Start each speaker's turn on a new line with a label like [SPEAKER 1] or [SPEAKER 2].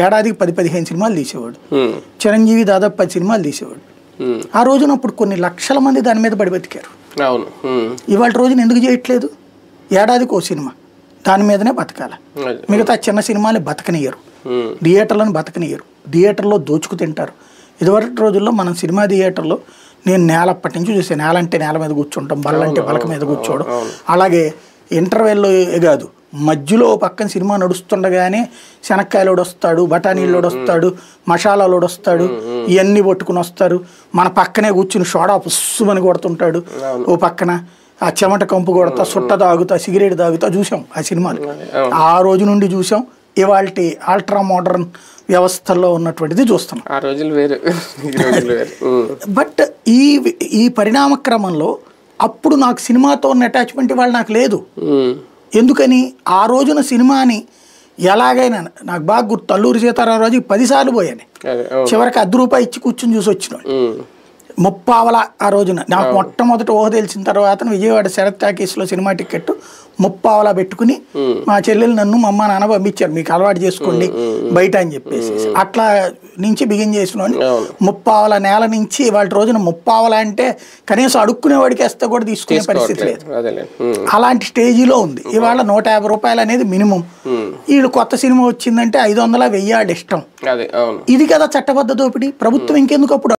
[SPEAKER 1] ఏడాదికి 10-15 సినిమాలు తీసేవాడు. చిరంజీవి దాదాపు 10 సినిమాలు తీసేవాడు. ఆ రోజున అప్పుడు కొన్ని లక్షల మంది దాని మీద పడి బతికారు. ఇవాళ రోజున ఎందుకు చేయట్లేదు? ఏడాదికి ఓ సినిమా దాని మీదనే బతకాల. మిగతా చిన్న సినిమాలు బతకనియ్యరు, థియేటర్లను బతకనియ్యరు, థియేటర్లో దోచుకు తింటారు. ఇదివరకు రోజుల్లో మనం సినిమా థియేటర్లో నేను నేల అప్పటి నుంచి చూసాను. నేల అంటే నేల మీద కూర్చుంటాం, బల్లంటే బలక మీద కూర్చోవడం. అలాగే ఇంటర్వెల్లో కాదు, మధ్యలో పక్కన సినిమా నడుస్తుండగానే శనక్కాయలోడు వస్తాడు, బఠానీలోడు వస్తాడు, మసాలాలోడు వస్తాడు, ఇవన్నీ పట్టుకుని వస్తారు. మన పక్కనే కూర్చుని సోడా పుస్సుమని కొడుతుంటాడు. ఓ పక్కన ఆ చెమట కంపు కొడతా, సుట్ట తాగుతా, సిగరెట్ తాగుతా చూసాం ఆ సినిమాలు. ఆ రోజు నుండి చూసాం. ఇవాళ అల్ట్రా మోడర్న్ వ్యవస్థల్లో ఉన్నటువంటిది చూస్తున్నాం. బట్ ఈ పరిణామ క్రమంలో అప్పుడు నాకు సినిమాతో ఉన్న అటాచ్మెంట్ ఇవాళ నాకు లేదు. ఎందుకని? ఆ రోజున సినిమాని ఎలాగైనా నాకు బాగా గుర్తు, అల్లూరి సీతారామరాజుకి 10 సార్లు పోయాను. చివరికి ₹10 ఇచ్చి కూర్చుని చూసి వచ్చిన ముప్పావల. ఆ రోజున నాకు మొట్టమొదటి ఊహ తెలిసిన తర్వాత విజయవాడ శరత్ టాకీస్లో సినిమా టికెట్ ముప్పావలా పెట్టుకుని మా చెల్లెలు నన్ను మా అమ్మ నాన్న పంపించారు, మీకు అలవాటు చేసుకోండి బయట అని చెప్పేసి. అట్లా నుంచి బిగిన్ చేసిన ముప్పావల నేల నుంచి ఇవాళ రోజున ముప్పావల అంటే కనీసం అడుక్కునేవాడికి వేస్తే కూడా తీసుకునే పరిస్థితి లేదు. అలాంటి స్టేజీలో ఉంది ఇవాళ. ₹150 అనేది మినిమం. వీళ్ళు కొత్త సినిమా వచ్చిందంటే 500, 1000 ఇష్టం. ఇది కదా చట్టబద్ధ దోపిడీ. ప్రభుత్వం ఇంకెందుకు అప్పుడు